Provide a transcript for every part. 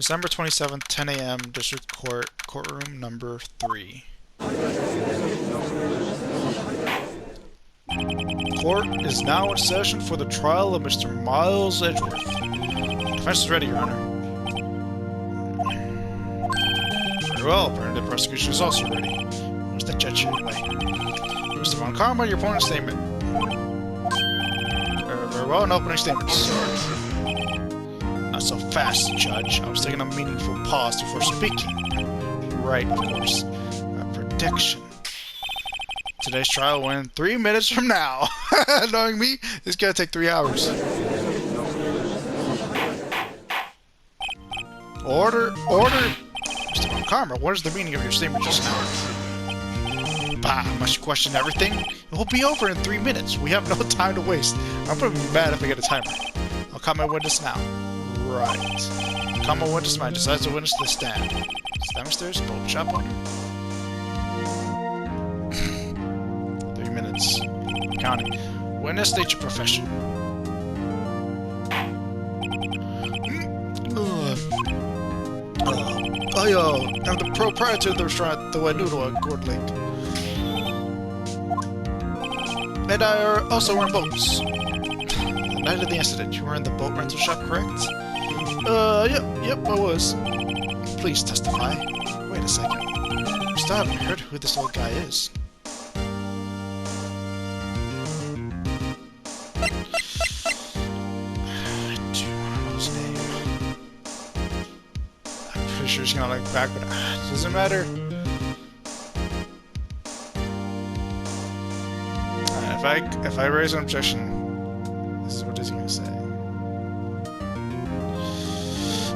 December 27th, 10 a.m., District Court, courtroom number 3. Court is now in session for the trial of Mr. Miles Edgeworth. Defense is ready, Your Honor. Very well, apparently the prosecution is also ready. Where's the judge anyway? Mr. Von Karma, your opponent's statement. Very well, no opening statements. Not so fast, Judge. I was taking a meaningful pause before speaking. Right, of course. A prediction. Today's trial will end 3 minutes from now. Knowing me, it's gonna take 3 hours. Order! Mr. Von Karma, what is the meaning of your statement just now? Bah, must you question everything? It will be over in 3 minutes. We have no time to waste. I'm gonna be mad if I get a timer. I'll call my witness now. Right. I'll call my witness now. Decides the witness to the stand. Stand upstairs, bolt shop owner. 3 minutes. Counting. Witness, state your profession. I'm the proprietor of the restaurant, the Noodle at Gourd Lake. And I also run boats. The night of the incident, you were in the boat rental shop, correct? Yep, I was. Please testify. Wait a second. You still haven't heard who this old guy is. I do want to know his name. I'm pretty sure he's gonna back, but it doesn't matter. If I raise an objection, this is what he's gonna say.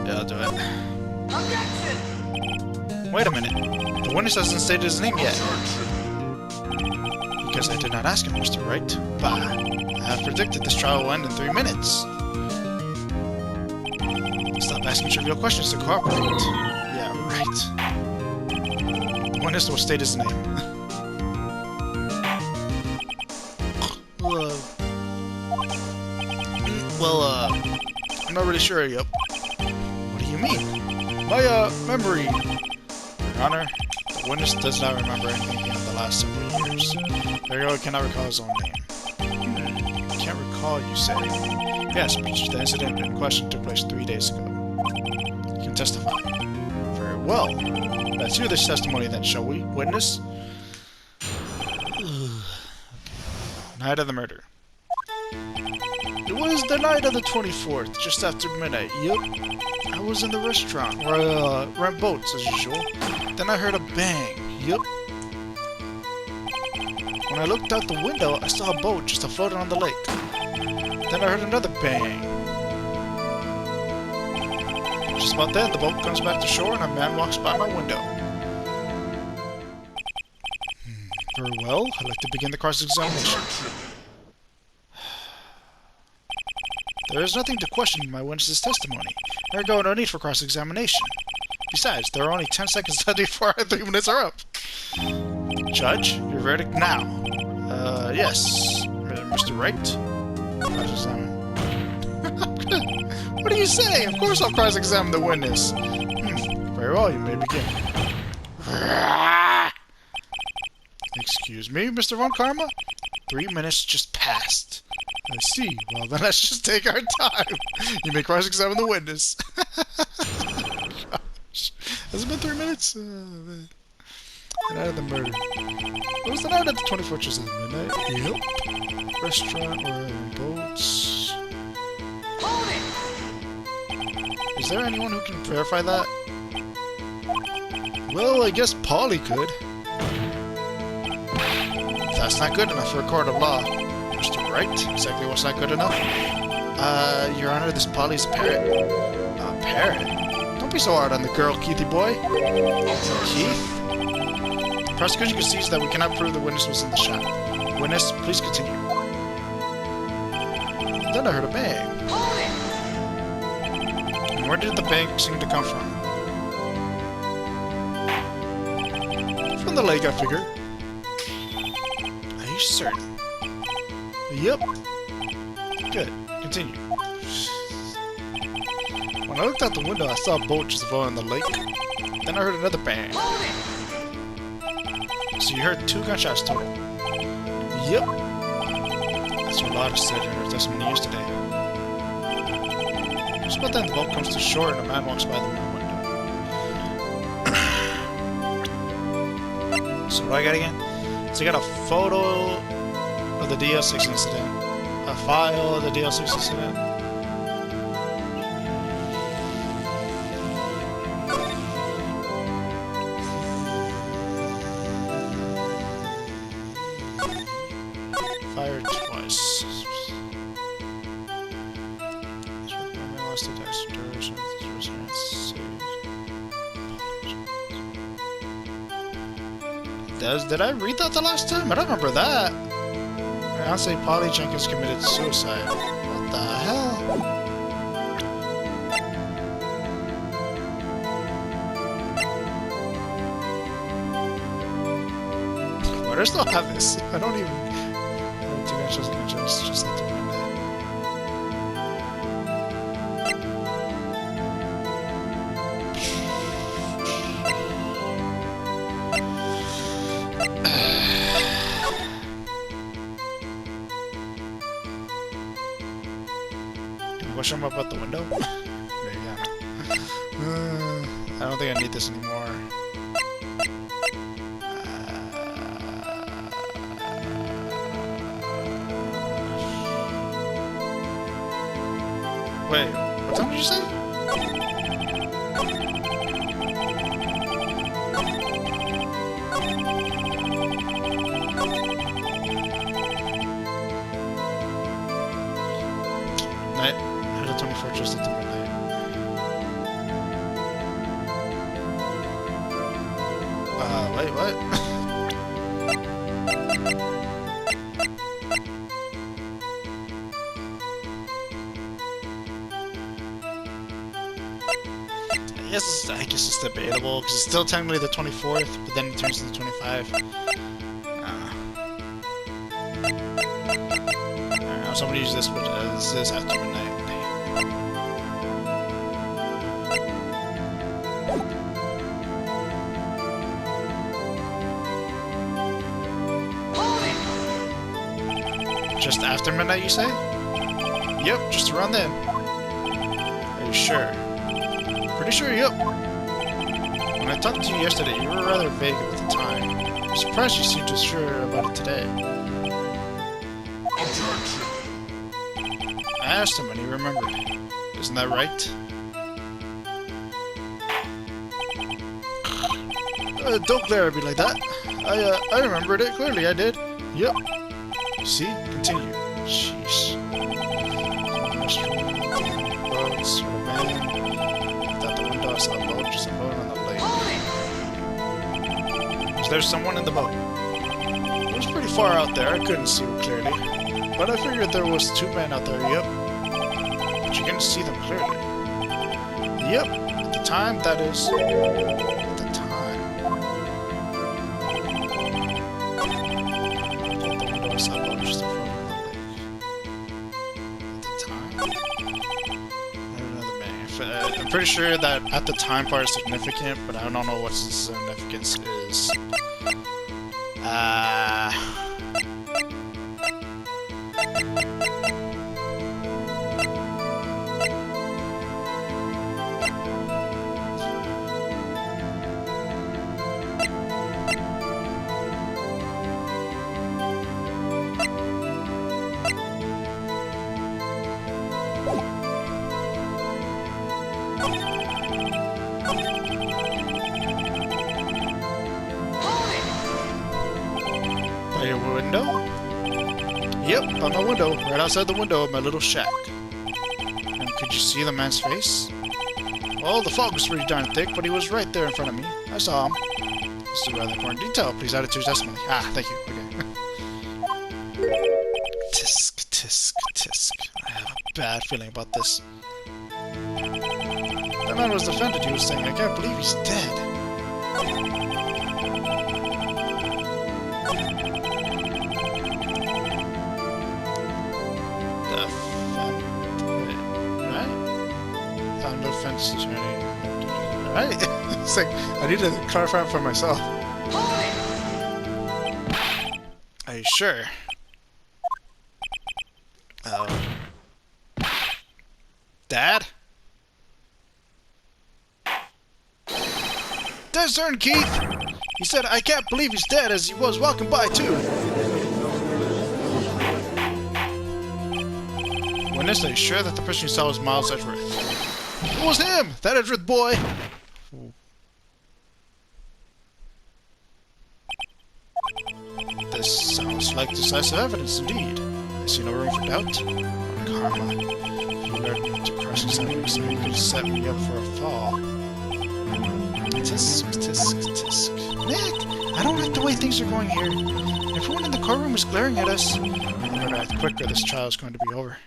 Yeah, I'll do it. Objection! Wait a minute. The witness hasn't stated his name yet. Because I did not ask him, Mr. Wright. Bah! I have predicted this trial will end in 3 minutes. Stop asking trivial questions to cooperate. Yeah, right. The witness will state his name. I'm not really sure yet. What do you mean? My, memory. Your Honor, the witness does not remember anything beyond the last several years. Ergo cannot recall his own name. Can't recall, you say? Yes, but the incident in question took place 3 days ago. You can testify. Very well. Let's hear this testimony then, shall we? Witness? Night of the murder. It was the night of the 24th, just after midnight. Yep. I was in the restaurant where I rent boats, as usual. Then I heard a bang. Yep. When I looked out the window, I saw a boat just floating on the lake. Then I heard another bang. Just about then, the boat comes back to shore and a man walks by my window. Very well. I'd like to begin the cross-examination. There is nothing to question my witness's testimony. Ergo, no need for cross-examination. Besides, there are only 10 seconds left before our 3 minutes are up. Judge, your verdict now. Yes. Mr. Wright? What are you saying? Of course I'll cross-examine the witness. Very well, you may begin. Excuse me, Mr. Von Karma? 3 minutes just passed. I see. Well, then let's just take our time. You may cross-examine the witness. Gosh. Has it been 3 minutes? The night of the murder. It was the night of the 24th, just at midnight. Yep. Restaurant or boats. Hold it! Is there anyone who can verify that? Well, I guess Polly could. That's not good enough for a court of law. Mr. Wright, exactly what's not good enough? Your Honor, this Polly's a parrot. A parrot? Don't be so hard on the girl, Keithy boy. Keith? The prosecution concedes that we cannot prove the witness was in the shop. Witness, please continue. Then I heard a bang. And where did the bang seem to come from? From the lake, I figure. Are you certain? Yep. Good. Continue. When I looked out the window, I saw a boat just floating in the lake. Then I heard another bang. So you heard 2 gunshots total. Yep. That's what Lotta said in her testimony yesterday. Just about then, the boat comes to shore and a man walks by the window. So what do I got again? So I got a photo of the DL6 incident, a file of the DL6 incident. Fired twice. Did I read that the last time? I don't remember that. I'll say Polly Jenkins committed suicide. What the hell? Why do I still have this? I don't even... I don't think I just have to run that. Question him about the window? Maybe, I don't think I need this anymore. Wait, what time did you say? Night. 24 just at the midnight. Wait, what? I guess it's debatable, because it's still technically the 24th, but then it turns to the 25th. Alright, so I'm gonna use this, but this is after midnight. Just after midnight, you say? Yep, just around then. Are you sure? Pretty sure, yep. When I talked to you yesterday, you were rather vague about the time. I'm surprised you seemed so sure about it today. Objection! I asked him and he remembered. Isn't that right? Don't glare at me like that. I remembered it clearly, I did. Yep. See? Continue. Sheesh. Butz, man. Without the window, I saw a boat, just a boat on the lake. So there's someone in the boat. It was pretty far out there, I couldn't see it clearly. But I figured there was 2 men out there, yep. But you couldn't see them clearly. Yep. At the time, that is. At the time. I'm pretty sure that at the time part is significant, but I don't know what the significance is. By your window? Yep, by my window, right outside the window of my little shack. And could you see the man's face? Well, the fog was pretty darn thick, but he was right there in front of me. I saw him. This is a rather important detail. Please add it to your testimony. Ah, thank you. Okay. Tisk, tisk, tisk. I have a bad feeling about this. That man was offended. He was saying, I can't believe he's dead. found no fences or anything. Right? It's like, I need to clarify it for myself. Are you sure? Dad? There's Ern Keith! He said, I can't believe he's dead, as he was walking by, too. Witness, are you sure that the person you saw was Miles Edgeworth? It was him! That Edgeworth boy! This sounds like decisive evidence, indeed. I see no room for doubt. Karma. You led me to crushing something so you could set me up for a fall. Tisk, tisk, tisk. Nick! I don't like the way things are going here. Everyone in the courtroom is glaring at us. The better act quicker, this trial is going to be over.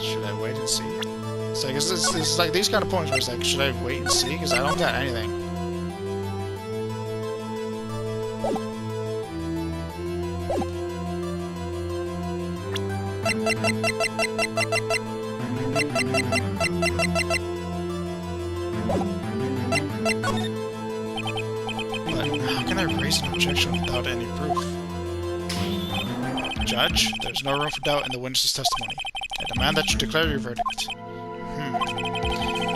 Should I wait and see? It's like, it's like these kind of points where it's like, should I wait and see? Because I don't got anything. But how can I raise an objection without any proof? Judge, there's no room for doubt in the witness's testimony. I demand that you declare your verdict.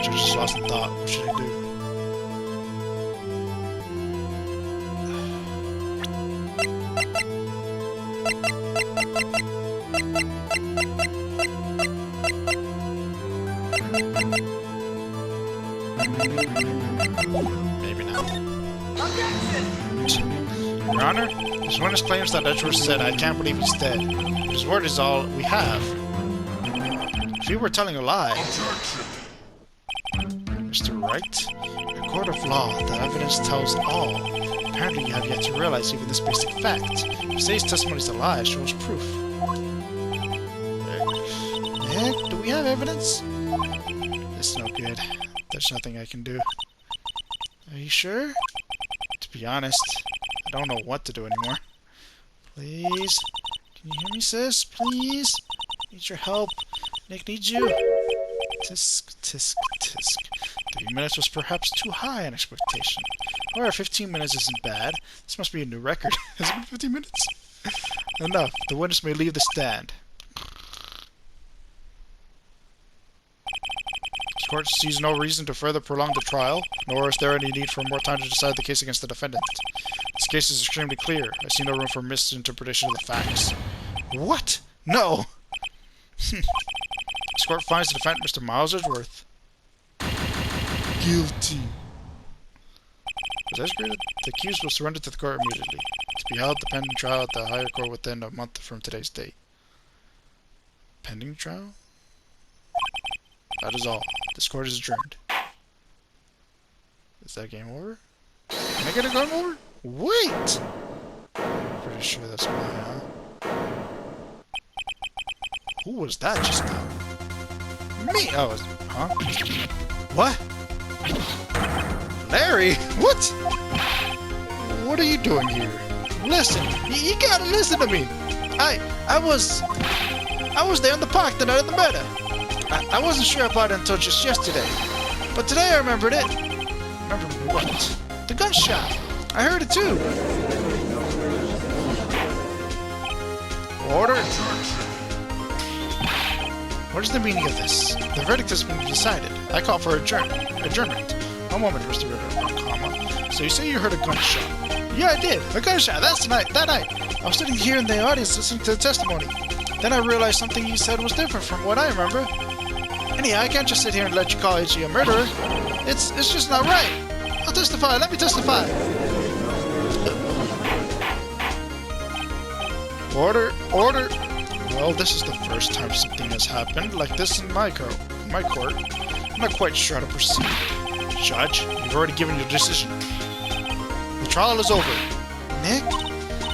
Judge is lost in thought. What should I do? Maybe not. Your Honor, this witness claims that Edgeworth said, I can't believe he's dead. His word is all we have. If he were telling a lie... Mr. Wright, in a court of law, the evidence tells all. Apparently you have yet to realize even this basic fact. If you say his testimony is a lie, it shows proof. Nick, do we have evidence? It's no good. There's nothing I can do. Are you sure? To be honest, I don't know what to do anymore. Please? Can you hear me, sis? Please? Need your help. Nick needs you. Tisk, tisk, tisk. 30 minutes was perhaps too high an expectation. However, 15 minutes isn't bad. This must be a new record. Has it been 15 minutes? Enough. The witness may leave the stand. This court sees no reason to further prolong the trial, nor is there any need for more time to decide the case against the defendant. This case is extremely clear. I see no room for misinterpretation of the facts. What? No! This court finds the defendant, Mr. Miles Edgeworth, guilty. As the accused will surrender to the court immediately. To be held the pending trial at the higher court within a month from today's date. Pending trial? That is all. This court is adjourned. Is that game over? Can I get a game over? Wait! Pretty sure that's mine, huh? Who was that just now? Me! Oh, huh? What? Larry? What? What are you doing here? Listen! You gotta listen to me! I was there in the park the night of the murder. I wasn't sure about it until just yesterday. But today I remembered it. Remember what? The gunshot. I heard it too. Order. What is the meaning of this? The verdict has been decided. I call for adjournment. One moment, Mr. Ritter, So you say you heard a gunshot? Yeah, I did. A gunshot. That night. I was sitting here in the audience listening to the testimony. Then I realized something you said was different from what I remember. Anyhow, I can't just sit here and let you call H.E. a murderer. It's just not right. I'll testify. Let me testify. Order. Well, this is the first time something has happened like this in my court. I'm not quite sure how to proceed. Judge, you've already given your decision. The trial is over. Nick,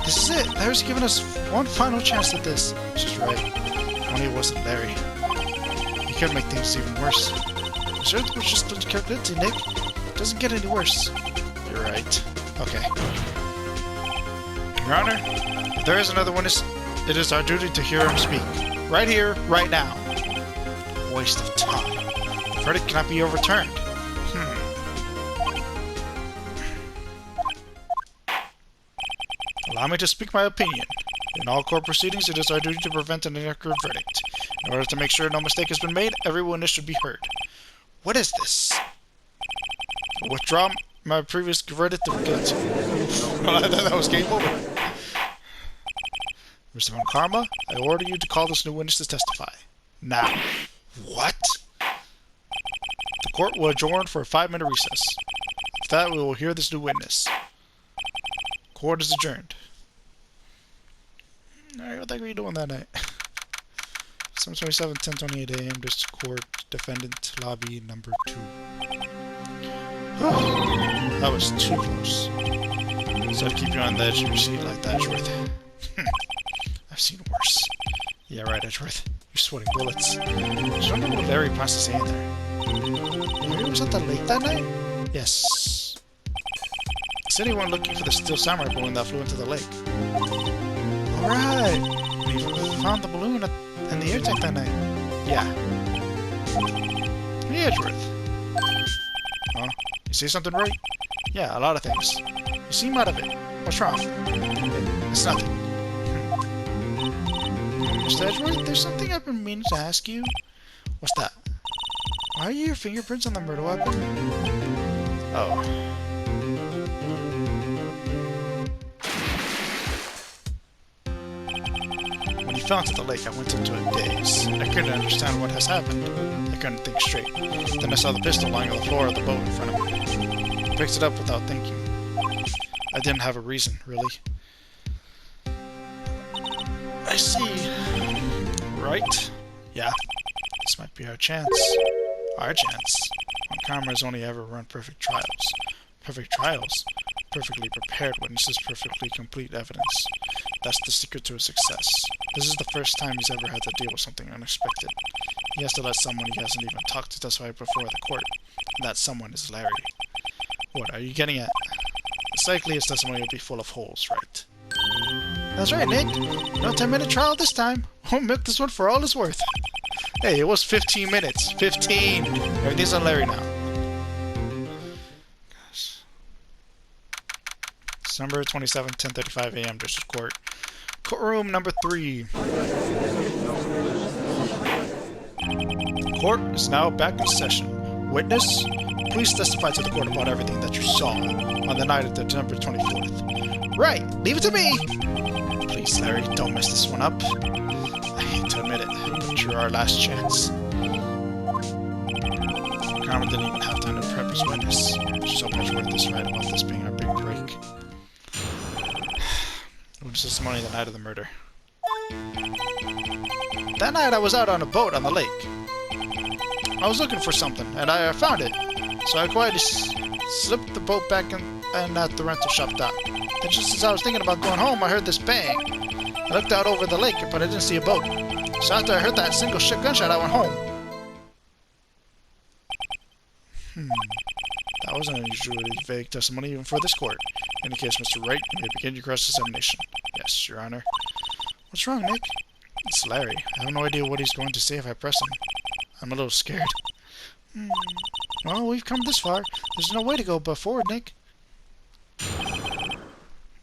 this is it. Larry's given us one final chance at this. She's right. If only it wasn't Larry. He could make things even worse. I'm sure it was just what you kept into, Nick. It doesn't get any worse. You're right. Okay. Your Honor, if there is another witness It is our duty to hear him speak. Right here, right now. Waste of time. The verdict cannot be overturned. Allow me to speak my opinion. In all court proceedings, it is our duty to prevent an inaccurate verdict. In order to make sure no mistake has been made, every witness should be heard. What is this? I withdraw my previous verdict of guilty. Well, I thought that was game over. Mr. Von Karma, I order you to call this new witness to testify. Now. What? The court will adjourn for a 5-minute recess. After that, we will hear this new witness. Court is adjourned. Alright, what the heck were you doing that night? 7:27, 10:28 a.m. District Court, Defendant Lobby number 2. Oh, that was too close. So I'd keep you on the edge of your seat like that, Edgeworth. I've seen worse. Yeah, right, Edgeworth. You're sweating bullets. I just wonder what Larry plans to say in there. Larry was at the lake that night? Yes. He said he went looking for the Steel Samurai balloon that flew into the lake. Alright! We found the balloon in the air tank that night. Yeah. Hey, Edgeworth. Huh? You say something right? Yeah, a lot of things. You seem out of it. What's wrong? It's nothing. Mr. Edgeworth, there's something I've been meaning to ask you. What's that? Why are your fingerprints on the murder weapon? Oh. When he fell into the lake, I went into a daze. I couldn't understand what has happened. I couldn't think straight. Then I saw the pistol lying on the floor of the boat in front of me. I picked it up without thinking. I didn't have a reason, really. I see. Right? Yeah. This might be our chance. Our chance. Von Karma has only ever run perfect trials. Perfect trials? Perfectly prepared witnesses, perfectly complete evidence. That's the secret to his success. This is the first time he's ever had to deal with something unexpected. He has to let someone he hasn't even talked to testify before the court. And that someone is Larry. What are you getting at? It's likely his testimony will be full of holes, right? That's right, Nick. No 10-minute trial this time. We'll milk this one for all it's worth. Hey, it was 15 minutes. 15! Everything's on Larry now. Gosh. December 27, 10:35 a.m. District Court. Courtroom number 3. Court is now back in session. Witness, please testify to the court about everything that you saw on the night of December 24th. Right, leave it to me! Please, Larry, don't mess this one up. I hate to admit it, but you're our last chance. Carmen didn't even have time to prep his witness. She's hoping Edgeworth is right about this being our big break. Witness testimony the night of the murder. That night I was out on a boat on the lake. I was looking for something, and I found it. So I quietly slipped the boat back in at the rental shop dock. Then just as I was thinking about going home, I heard this bang. I looked out over the lake, but I didn't see a boat. So after I heard that single gunshot, I went home. That was an unusually vague testimony even for this court. In any case, Mr. Wright, you may begin your cross-examination. Yes, Your Honor. What's wrong, Nick? It's Larry. I have no idea what he's going to say if I press him. I'm a little scared. Well, we've come this far. There's no way to go but forward, Nick.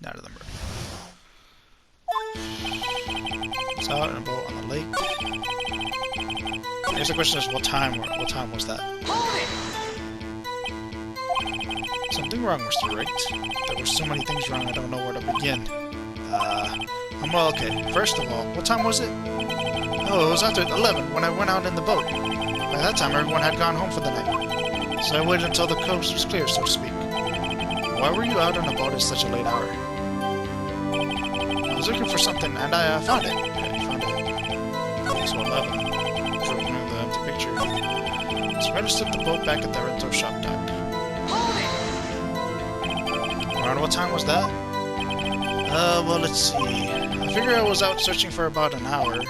Not of the murder. It's out in a boat on the lake. I guess the question is, what time was that? Something wrong, Mr. Wright. There were so many things wrong, I don't know where to begin. Well, okay. First of all, what time was it? Oh, it was after 11 when I went out in the boat. By that time, everyone had gone home for the night. So I waited until the coast was clear, so to speak. Why were you out on a boat at such a late hour? I was looking for something, and I found it. Yeah, you found it. So 11. From the empty picture. So I just took the boat back at the rental shop dock. Around what time was that? Well, let's see. I figure I was out searching for about an hour.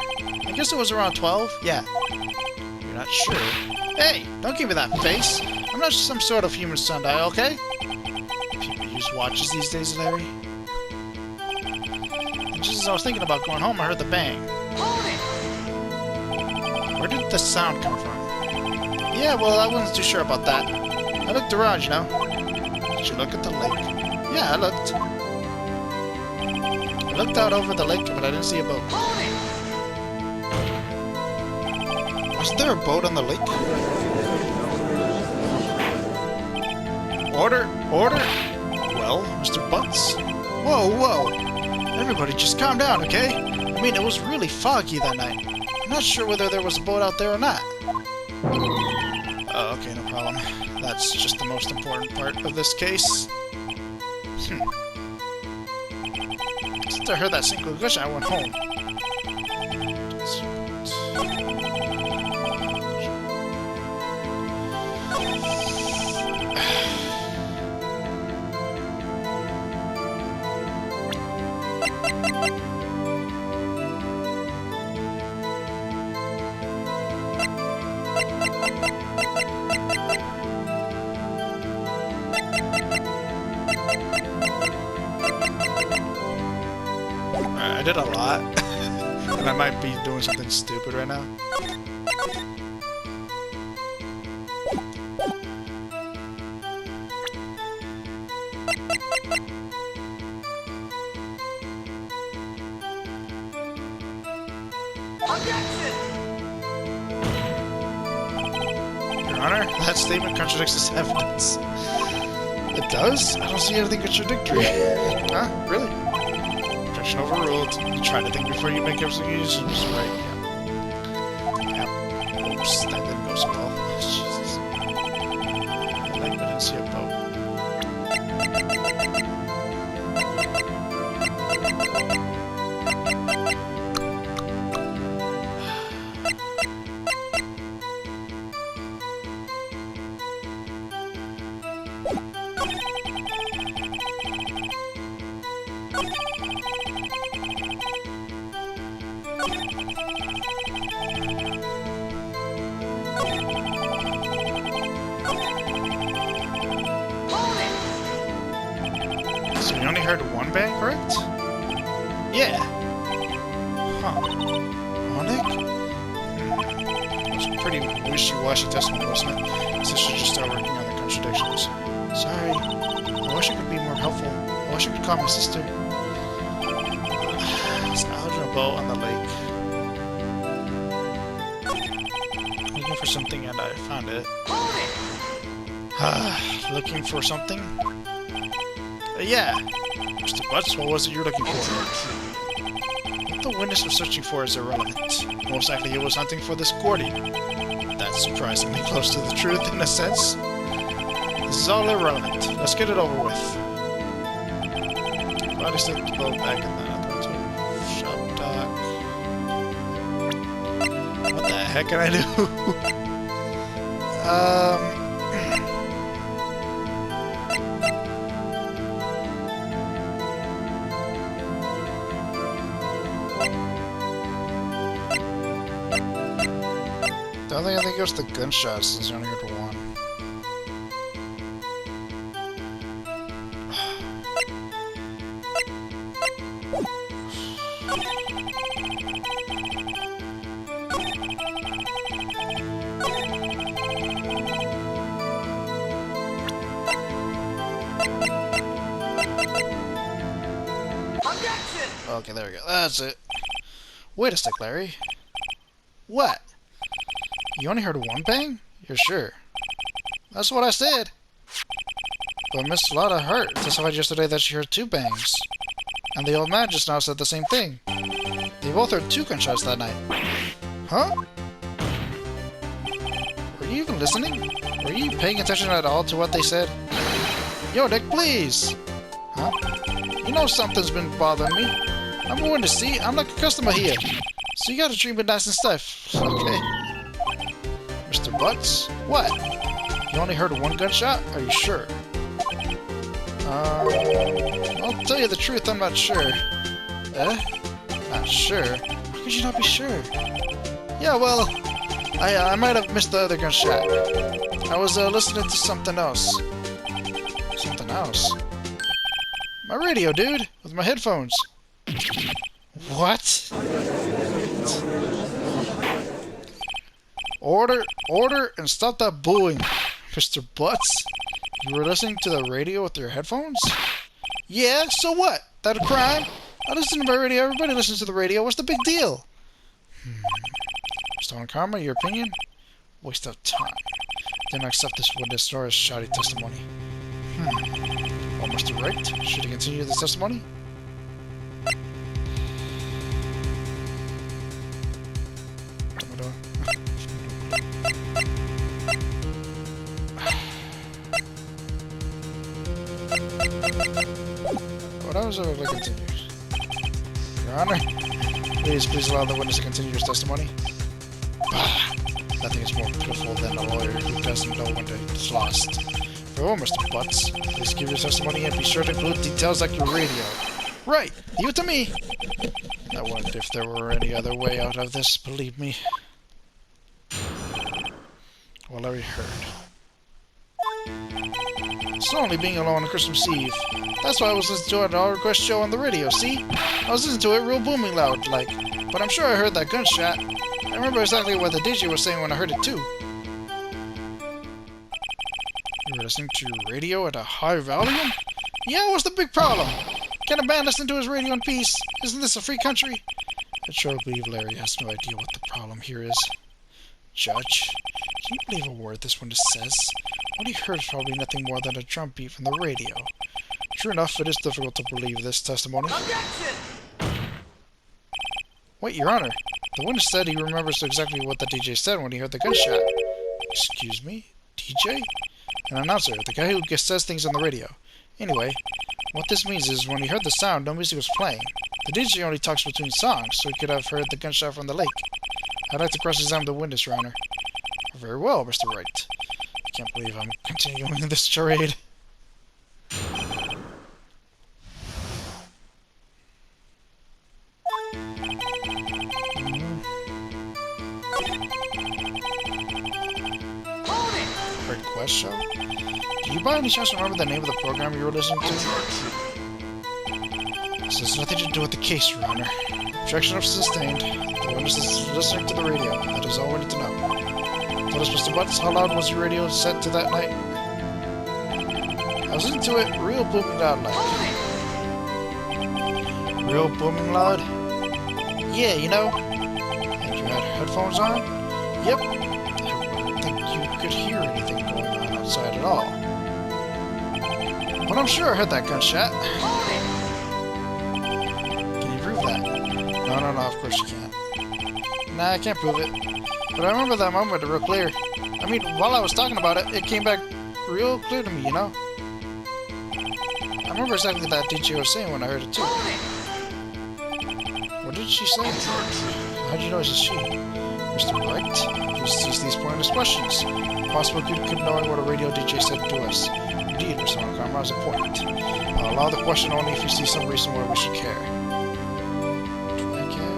I guess it was around 12? Yeah. You're not sure? Hey! Don't give me that face! I'm not some sort of human sundial, okay? People use watches these days, Larry. just as I was thinking about going home, I heard the bang. Where did the sound come from? Yeah, well, I wasn't too sure about that. I looked around, you know. Did you look at the lake? Yeah, I looked. I looked out over the lake, but I didn't see a boat. Was there a boat on the lake? Order! Order! Well, Mr. Butz? Whoa, whoa! Everybody just calm down, okay? I mean, it was really foggy that night. I'm not sure whether there was a boat out there or not. Oh, okay, no problem. That's just the most important part of this case. Since I heard that single gunshot, I went home. I did a lot, and I might be doing something stupid right now. Your Honor, that statement contradicts this evidence. It does? I don't see anything contradictory. Huh? Really? Objection overruled. You try to think before you make executions, right? Yeah. Oops, that didn't go so well. Jesus. I didn't see a boat. So you only heard one bang, correct? Yeah. Huh. Nick? It was pretty wishy-washy testimony, wasn't it? So should just start working on the contradictions. Sorry. I wish I could be more helpful. I wish I could call my sister. It's out on a boat on the lake. Looking for something and I found it. Looking for something? Yeah. Mr. Butz, what was it you were looking for? What the witness was searching for is irrelevant. Most likely he was hunting for this accordion. That's surprisingly close to the truth in a sense. This is all irrelevant. Let's get it over with. Body slipped the boat back and then I thought to shop dock. What the heck can I do? I think it was the gunshots since you only heard one. Okay, there we go. That's it. Wait a sec, Larry. What? You only heard one bang? You're sure? That's what I said. But Miss Lotta Hart testified yesterday that she heard two bangs. And the old man just now said the same thing. They both heard two gunshots that night. Huh? Were you even listening? Were you paying attention at all to what they said? Yo, Nick, please! Huh? You know something's been bothering me. I'm going to see. I'm like a customer here. So you gotta treat me nice and stuff. Okay. Mr. Butz? What? You only heard one gunshot? Are you sure? I'll tell you the truth, I'm not sure. Not sure? How could you not be sure? Yeah, well, I might have missed the other gunshot. I was listening to something else. Something else? My radio, dude, with my headphones. What? Order, and stop that booing, Mr. Butz. You were listening to the radio with your headphones? Yeah, so what? That a crime? I listen to my radio. Everybody listens to the radio. What's the big deal? Stolen karma, your opinion? Waste of time. Didn't accept this witness nor his shoddy testimony. Well, Mr. Wright, should he continue this testimony? What happens if it continues? Your Honor, please allow the witness to continue his testimony. Nothing is more pitiful than a lawyer who doesn't know when it's lost. Very well, Mr. Butz. Please give your testimony and be sure to include details like your radio. Right! Leave it to me! I wondered if there were any other way out of this, believe me. Well, I heard. It's only being alone on Christmas Eve. That's why I was listening to an all-request show on the radio, see? I was listening to it real booming loud, like. But I'm sure I heard that gunshot. I remember exactly what the DJ was saying when I heard it, too. You were listening to your radio at a high volume? Yeah, what's the big problem? Can a man listen to his radio in peace? Isn't this a free country? I truly believe Larry has no idea what the problem here is. Judge, can you believe a word this one just says? What he heard is probably nothing more than a drum beat from the radio. True enough, it is difficult to believe this testimony. Objection! Wait, Your Honor. The witness said he remembers exactly what the DJ said when he heard the gunshot. Excuse me? DJ? An announcer, the guy who says things on the radio. Anyway, what this means is when he heard the sound, no music was playing. The DJ only talks between songs, so he could have heard the gunshot from the lake. I'd like to cross-examine the witness, Your Honor. Very well, Mr. Wright. I can't believe I'm continuing this charade. Request show? Do you by any chance remember the name of the program you were listening to? This has nothing to do with the case, Your Honor. Objection sustained. The witness is listening to the radio. That is all we need to know. Tell us, Mr. Butz, how loud was your radio set to that night? I was listening to it real booming loud like. Real booming loud? Yeah, you know. And you had headphones on? Yep. I don't think you could hear anything going on outside at all. But I'm sure I heard that gunshot. Can you prove that? No, of course you can't. Nah, I can't prove it. But I remember that moment real clear. I mean, while I was talking about it, it came back real clear to me, you know? I remember exactly that DJ was saying when I heard it too. What did she say? How do you know it's a she? Mr. Wright? Who sees these pointless questions? Possible you keep knowing what a radio DJ said to us. Indeed, Mr. Montgomery is important. I'll allow the question only if you see some reason why we should care. Do I care?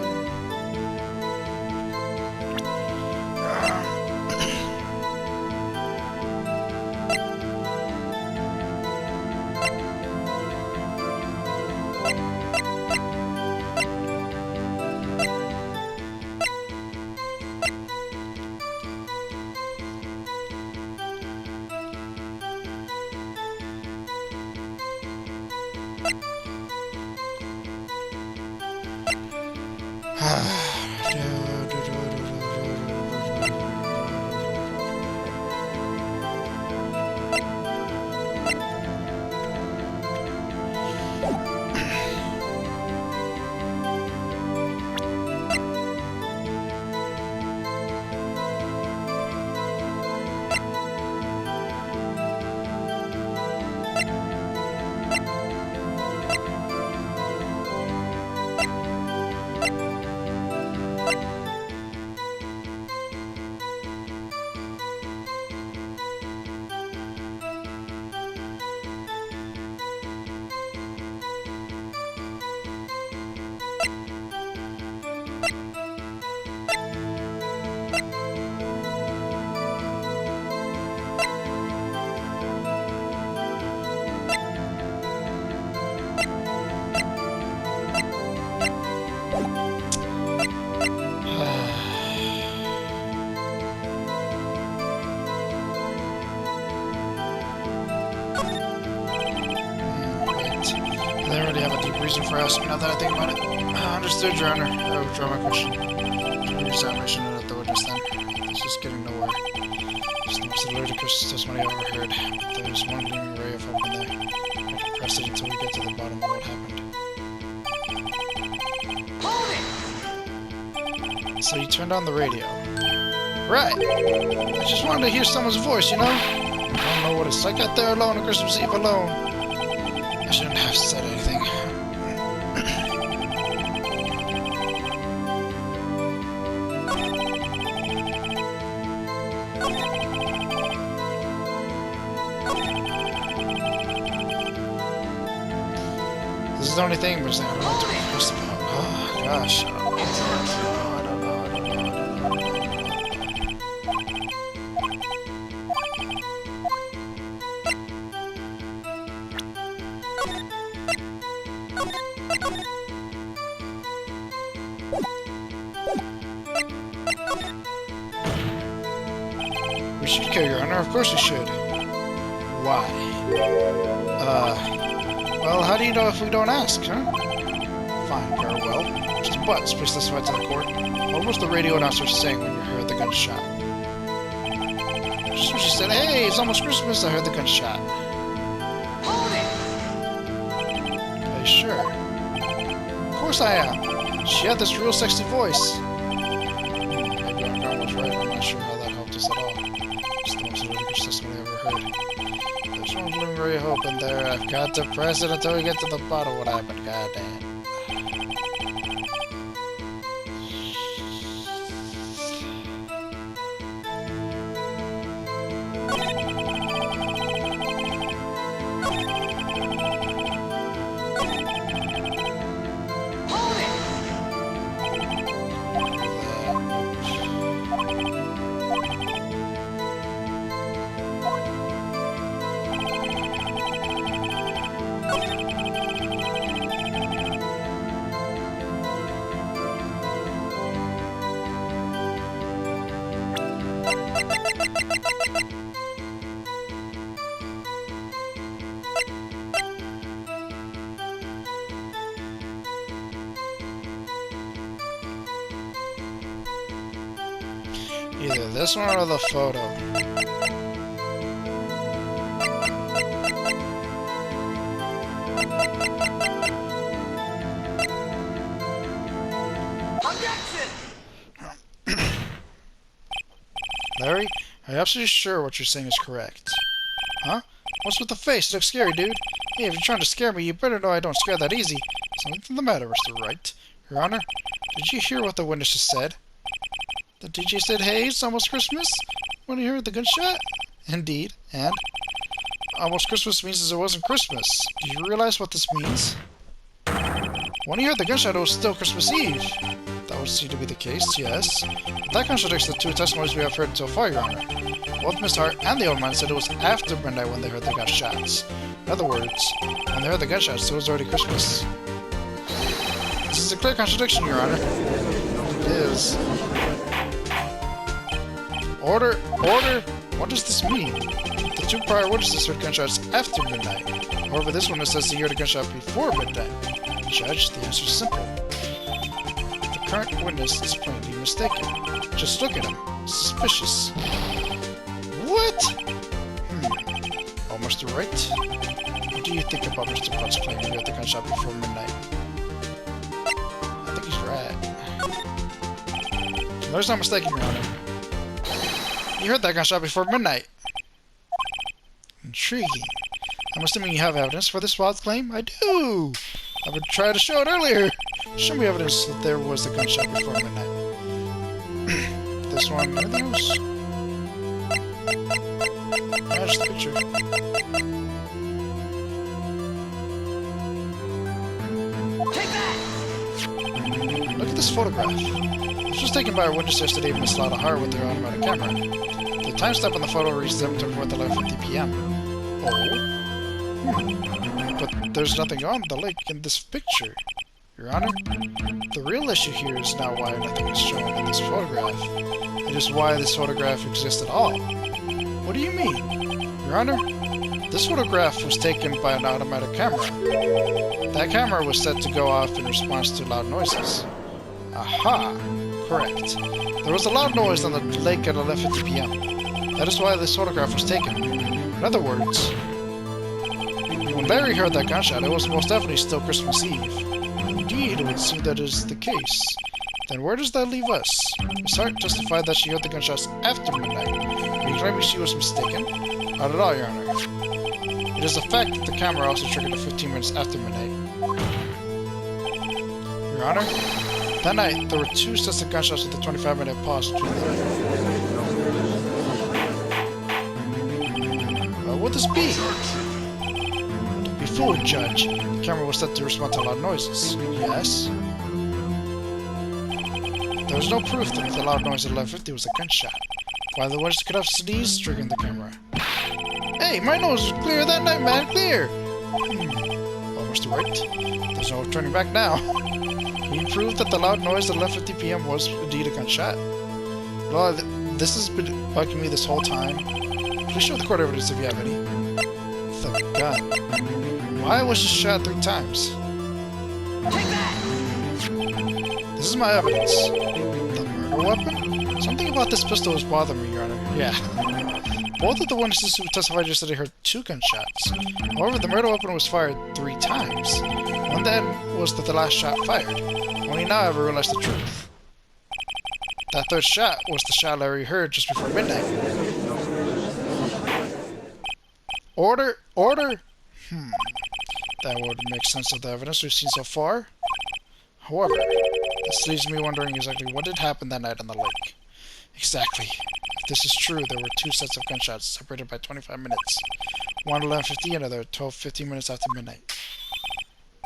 they already have a deep reason for asking now that I think about it. Understood, Your Honor. I withdraw my question. Examination at the witness then. This is getting nowhere. It's the most ludicrous testimony I've ever heard. But there's one gleaming ray of hope in there. I can press it until we get to the bottom of what happened. So you turned on the radio. Right! I just wanted to hear someone's voice, you know? I don't know what it's like out there alone on Christmas Eve alone. I shouldn't have said anything. This is the only thing, but I don't know what to be honest about. Oh, gosh. I don't know. We should kill Your Honor, of course we should. Why? Well, how do you know if we don't ask, huh? Fine, very well. Mr. Butz, please testify to the court. What was the radio announcer saying when you heard the gunshot? Just when she said, "Hey, it's almost Christmas," I heard the gunshot. Hold it! Are you sure? Of course I am. She had this real sexy voice. Maybe our gun was right, I'm not sure how that helped us at all. It's the most ludicrous testimony I've ever heard. There's one glimmer ray of hope in there. I've got to press it until we get to the bottom of what happened. God damn. Either this one or the photo. Larry, are you absolutely sure what you're saying is correct? Huh? What's with the face? It looks scary, dude. Hey, if you're trying to scare me, you better know I don't scare that easy. Something the matter, Mr. Wright. Your Honor, did you hear what the witness just said? The DJ said, "Hey, it's almost Christmas," when he heard the gunshot? Indeed, and almost Christmas means it wasn't Christmas. Do you realize what this means? When he heard the gunshot, it was still Christmas Eve. That would seem to be the case, yes. But that contradicts the two testimonies we have heard so far, Your Honor. Both Mr. Hart and the old man said it was after midnight when they heard the gunshots. In other words, when they heard the gunshots, it was already Christmas. This is a clear contradiction, Your Honor. It is. Order! Order! What does this mean? The two prior witnesses heard gunshots after midnight. However, this one says they heard a gunshot before midnight. Judge, the answer is simple. The current witness is plainly mistaken. Just look at him. Suspicious. What? Oh, Mr. Wright? What do you think about Mr. Butz claiming he heard the gunshot before midnight? I think he's right. So there's no mistaking, Your Honor. You heard that gunshot before midnight. Intriguing. I'm assuming you have evidence for this wild claim? I do! I've been trying to show it earlier! Show me evidence that there was a gunshot before midnight. This one, anything else? There's the picture. Take that! Look at this photograph. This was taken by a witness yesterday, Miss Lada Hart, with her automatic camera. The timestamp on the photo reads September 4th, 11:50 p.m. Oh? But there's nothing on the lake in this picture. Your Honor, the real issue here is not why nothing is shown in this photograph. It is why this photograph exists at all. What do you mean? Your Honor, This photograph was taken by an automatic camera. That camera was set to go off in response to loud noises. Aha! Correct. There was a loud noise on the lake at 11:50 p.m. That is why this photograph was taken. In other words, when Larry heard that gunshot, it was most definitely still Christmas Eve. Indeed, it would seem that is the case. Then where does that leave us? Ms. Hart testified that she heard the gunshots after midnight. Are you claiming she was mistaken? Not at all, Your Honor. It is a fact that the camera also triggered at 15 minutes after midnight. Your Honor, that night, there were 2 sets of gunshots with a 25-minute pause between them. What would this be? Don't be fooled, Judge. The camera was set to respond to loud noises. Yes? There was no proof that the loud noise at 11:50 was a gunshot. Why the witness could have sneezed, triggering the camera. Hey, my nose was clear that night, man, clear! Well, Mr. Wright, there's no turning back now. Can you prove that the loud noise at 11:50 p.m. was indeed a gunshot? Well, this has been bugging me this whole time. Please show the court evidence if you have any. The gun. Why was it shot 3 times? Take that! This is my evidence. The murder weapon? Something about this pistol is bothering me, Your Honor. Yeah. Both of the witnesses who testified yesterday heard 2 gunshots. However, the murder weapon was fired 3 times. One then was the last shot fired. Only now I realized the truth. That 3rd shot was the shot Larry heard just before midnight. Order? Order? That would make sense of the evidence we've seen so far. However, this leaves me wondering exactly what did happen that night on the lake. Exactly. If this is true, there were 2 sets of gunshots separated by 25 minutes. One at 11:50 and another 12-15 minutes after midnight.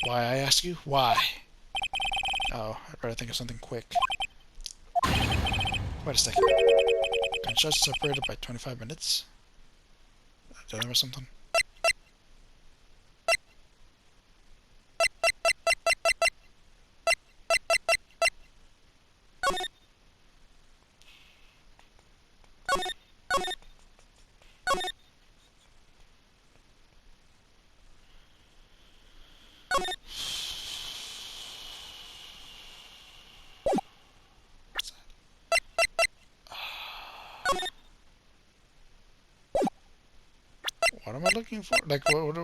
Why, I ask you? Why? Oh, I'd better think of something quick. Wait a second. Gunshots separated by 25 minutes? Did I miss something? What am I looking for? Like, what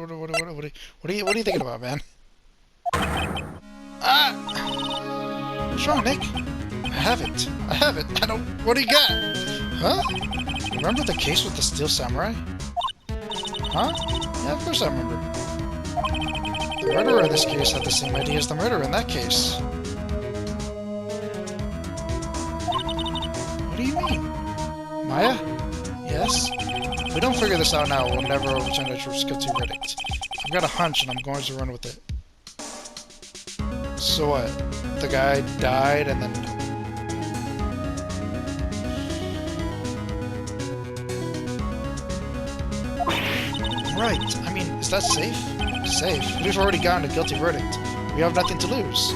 are you thinking about, man? Ah! What's wrong, Nick? I have it. I don't... What do you got? Huh? Remember the case with the Steel Samurai? Huh? Yeah, of course I remember. The murderer in this case had the same idea as the murderer in that case. What do you mean? Maya? Yes? If we don't figure this out now, we'll never overturn the guilty verdict. I've got a hunch and I'm going to run with it. So what? The guy died and then... Right. I mean, is that safe? Safe? We've already gotten a guilty verdict. We have nothing to lose.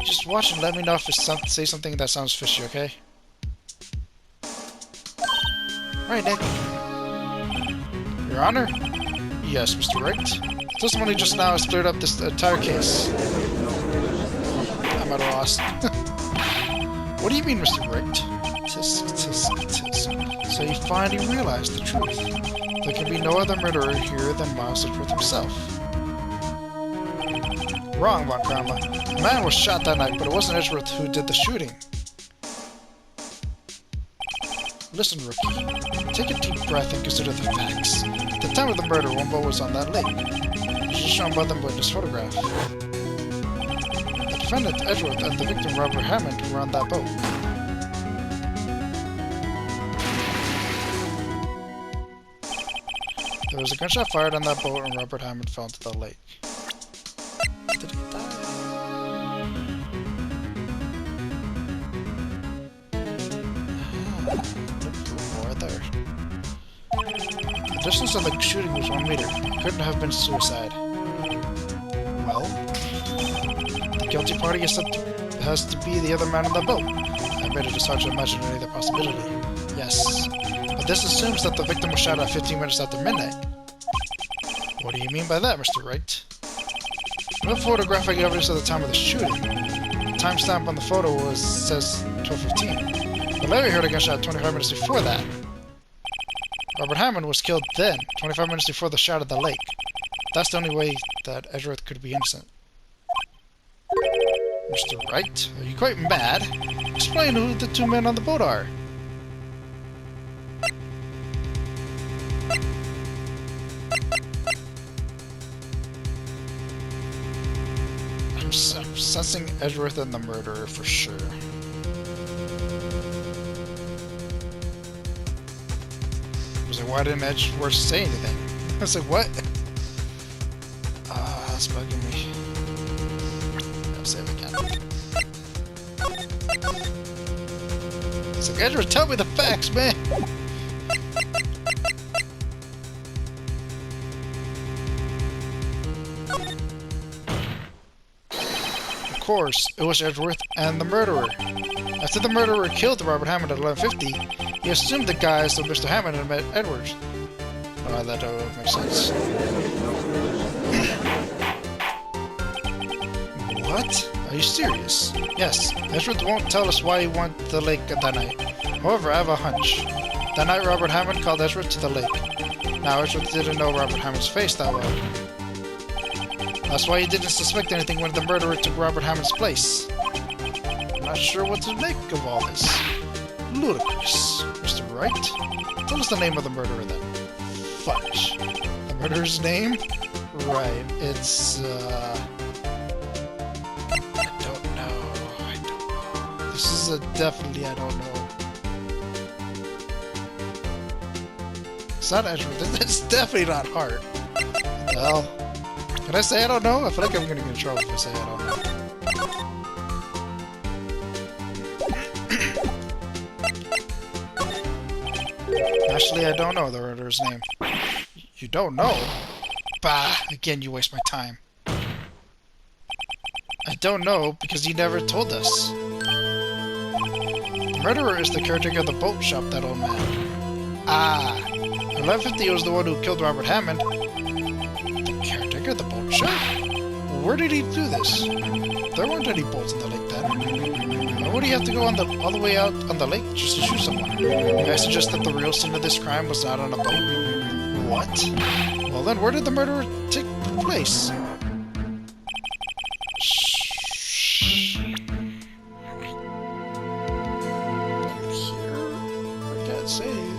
Just watch and let me know if it's say something that sounds fishy, okay? Right, Nick. Your Honor? Yes, Mr. Wright. Testimony just now has cleared up this entire case. I'm at a loss. What do you mean, Mr. Wright? Tisk, tisk, tisk. So you finally realized the truth. There can be no other murderer here than Miles Edgeworth himself. Wrong, Von Karma. A man was shot that night, but it wasn't Edgeworth who did the shooting. Listen, Rookie. Take a deep breath and consider the facts. At the time of the murder, one boat was on that lake. This is shown by the witness photograph. The defendant, Edgeworth, and the victim, Robert Hammond, were on that boat. There was a gunshot fired on that boat and Robert Hammond fell into the lake. Did he die? Right there. The distance of the shooting was 1 meter. It couldn't have been suicide. Well, the guilty party has to be the other man on the boat. I bet it is hard to imagine any other possibility. Yes. But this assumes that the victim was shot at 15 minutes after midnight. What do you mean by that, Mr. Wright? No photographic evidence of the time of the shooting. The timestamp on the photo says 12:15. But Larry heard a gunshot 25 minutes before that. Robert Hammond was killed then, 25 minutes before the shot at the lake. That's the only way that Edgeworth could be innocent. Mr. Wright, are you quite mad? Explain who the two men on the boat are. I'm sensing Edgeworth and the murderer for sure. I was like, why didn't Edgeworth say anything? I was like, what? That's bugging me. I'll save again. It's like, Edgeworth, tell me the facts, man! Of course, it was Edgeworth and the murderer. After the murderer killed Robert Hammond at 11:50, he assumed the guise of Mr. Hammond had met Edwards. Oh, that would make sense. What? Are you serious? Yes, Edgeworth won't tell us why he went to the lake that night. However, I have a hunch. That night, Robert Hammond called Edgeworth to the lake. Now, Edgeworth didn't know Robert Hammond's face that well. That's why he didn't suspect anything when the murderer took Robert Hammond's place. I'm not sure what to make of all this. Ludicrous. Mr. Wright? Tell us the name of the murderer then. Fudge. The murderer's name? Right, it's, I don't know. This is a definitely I don't know. It's not Edgeworth. It's definitely not Hart. What the hell? Can I say I don't know? I feel like I'm gonna get in trouble if I say I don't know. Actually, I don't know the murderer's name. You don't know? Bah! Again, you waste my time. I don't know because he never told us. The murderer is the caretaker of the boat shop, that old man. Ah! 11:50 was the one who killed Robert Hammond. The caretaker of the boat shop? Where did he do this? There weren't any boats in the lake then. Why would he have to go all the way out on the lake just to shoot someone? May I suggest that the real scene of this crime was not on a boat? What? Well then, where did the murder take place? Here? I can't save.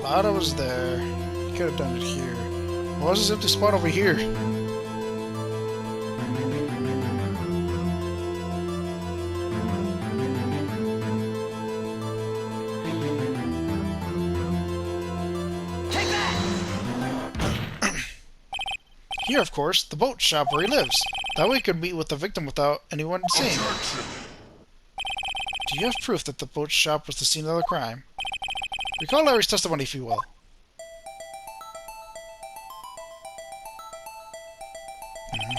Lada was there. You could have done it here. Why was this empty spot over here? Here, of course, the boat shop where he lives. That way he could meet with the victim without anyone seeing. Do you have proof that the boat shop was the scene of the crime? Recall Larry's testimony, if you will.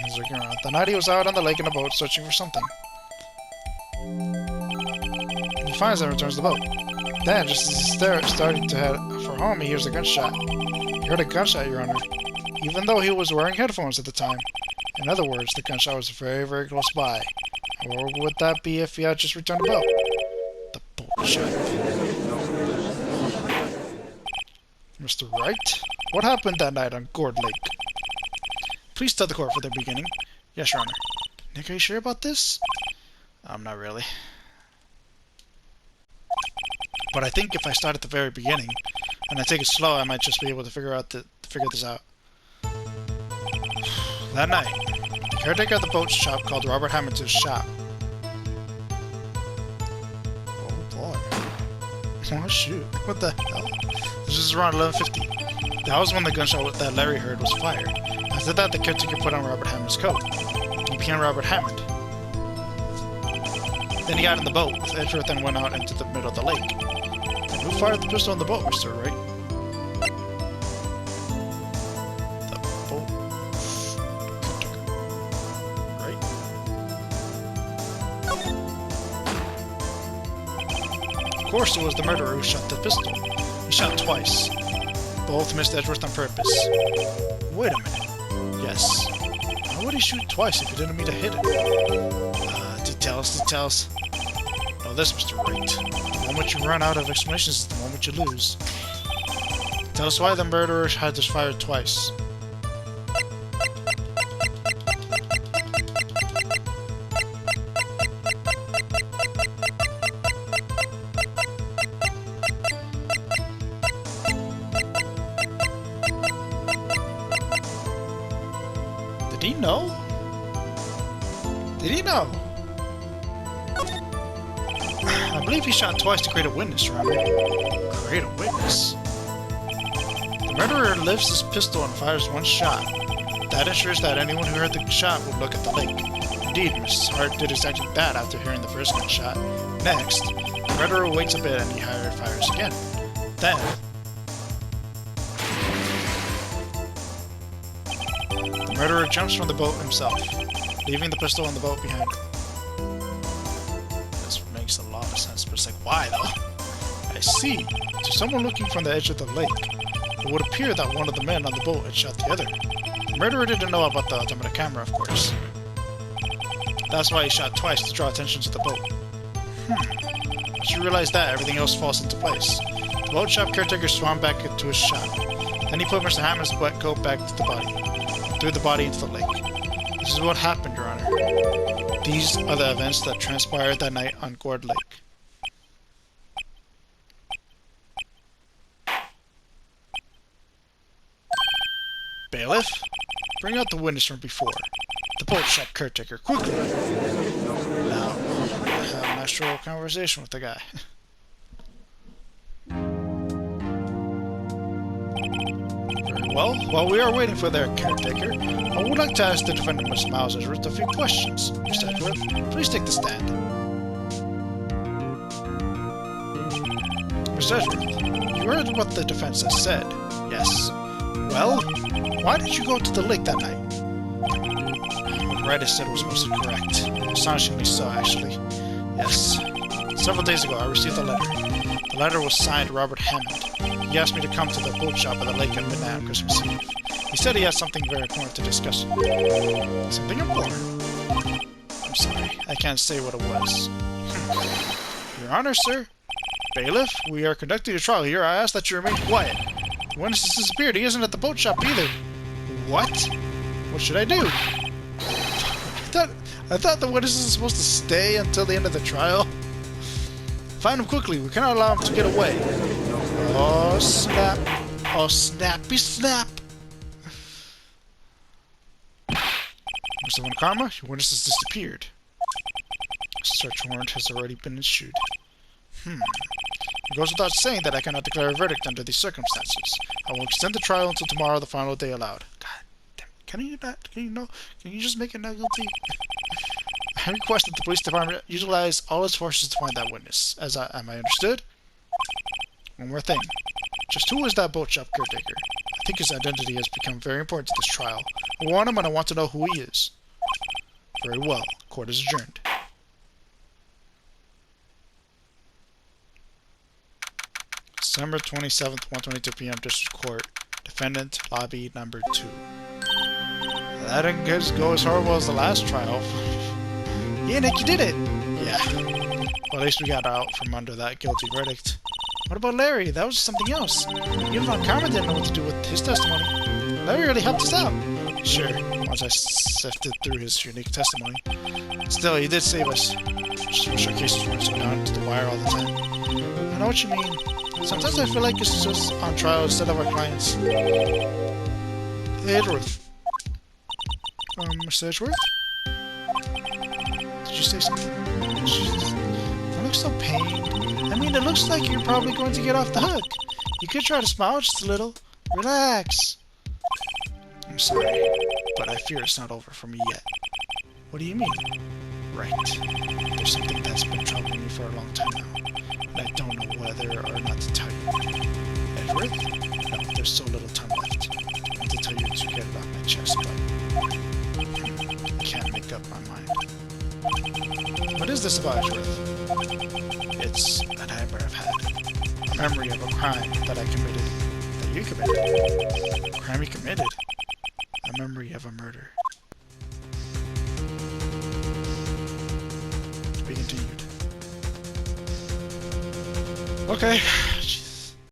He's looking around. The night he was out on the lake in a boat searching for something. He finds and returns the boat. Then, just as he's starting to head for home, he hears a gunshot. He heard a gunshot, Your Honor. Even though he was wearing headphones at the time. In other words, the gunshot was very, very close by. Or would that be if he had just returned the boat? The boat shop. Mr. Wright? What happened that night on Gourd Lake? Please tell the court for the beginning. Yes, Your Honor. Nick, are you sure about this? Not really. But I think if I start at the very beginning, and I take it slow, I might just be able to figure this out. That night, the caretaker of the boat shop called Robert Hammond to his shop. Oh boy. Oh shoot. What the hell? This is around 11:50. That was when the gunshot that Larry heard was fired. After that, the caretaker put on Robert Hammond's coat. He became Robert Hammond. Then he got in the boat with Edgeworth and went out into the middle of the lake. And who fired the pistol on the boat, Mr. Wright? The boat caretaker. Right? Of course it was the murderer who shot the pistol. He shot twice. Both missed Edgeworth on purpose. Wait a minute. Yes. Why would he shoot twice if he didn't mean to hit it? Details. Know this, Mr. Wright. The moment you run out of explanations is the moment you lose. Tell us why the murderer had to fire twice. Did he know? Did he know? I believe he shot twice to create a witness, Your Honor. Create a witness? The murderer lifts his pistol and fires one shot. That ensures that anyone who heard the shot would look at the lake. Indeed, Mrs. Hart did exactly that after hearing the first gunshot. Next, the murderer waits a bit and he fires again. Then, the murderer jumps from the boat himself, leaving the pistol in the boat behind him. This makes a lot of sense, but it's like, why though? I see. To someone looking from the edge of the lake, it would appear that one of the men on the boat had shot the other. The murderer didn't know about the automatic camera, of course. That's why he shot twice, to draw attention to the boat. Once you realize that, everything else falls into place. The boat shop caretaker swam back into his shop. Then he put Mr. Hammond's wet coat back to the body, and threw the body into the lake. This is what happened, Your Honor. These are the events that transpired that night on Gourd Lake. Bailiff, bring out the witness from before. The boat shop caretaker, quickly! Now, I have an actual conversation with the guy. Very well. While we are waiting for their caretaker, I would like to ask the defendant, Ms. Miles Edgeworth, a few questions. Mr. Edgeworth, please take the stand. Mr. Edgeworth, you heard what the defense has said. Yes. Well, why did you go to the lake that night? What Wright said was mostly correct. Astonishingly so, actually. Yes. Several days ago, I received a letter. The letter was signed Robert Hammond. He asked me to come to the boat shop at the lake at midnight on Christmas Eve. He said he had something very important to discuss. Something important? I'm sorry, I can't say what it was. Your Honor, sir? Bailiff, we are conducting a trial here. I ask that you remain quiet. The witness has disappeared. He isn't at the boat shop either. What? What should I do? I thought the witness is supposed to stay until the end of the trial. Find him quickly. We cannot allow him to get away. Oh, snap. Oh, snappy snap. Mr. Von Karma, your witness has disappeared. A search warrant has already been issued. It goes without saying that I cannot declare a verdict under these circumstances. I will extend the trial until tomorrow, the final day allowed. God damn, can you just make it not guilty? I request that the police department utilize all its forces to find that witness. Am I understood? One more thing. Just who is that boat shop caretaker? I think his identity has become very important to this trial. I want him and I want to know who he is. Very well. Court is adjourned. December 27th, 1:22 p.m. District Court. Defendant, lobby number 2. That didn't go as horrible as the last trial. Yeah, Nick, you did it! Yeah. Well, at least we got out from under that guilty verdict. What about Larry? That was something else. Even Von Karma didn't know what to do with his testimony. Larry really helped us out. Sure, once I sifted through his unique testimony. Still, he did save us. Just wish our cases weren't so down to the wire all the time. I know what you mean. Sometimes I feel like it's just on trial instead of our clients. Hey, Edgeworth. Mr. Edgeworth? Did you say something? I look so pained. I mean, it looks like you're probably going to get off the hook. You could try to smile just a little. Relax. I'm sorry, but I fear it's not over for me yet. What do you mean? Right. There's something that's been troubling me for a long time now. And I don't know whether or not to tell you. Edgeworth? No, there's so little time left. I want to tell you to get it off my chest, but I can't make up my mind. What is this about, Edgeworth? It's a nightmare I've had. memory of a crime that I committed. That you committed. A crime you committed. A memory of a murder. To be continued. Okay.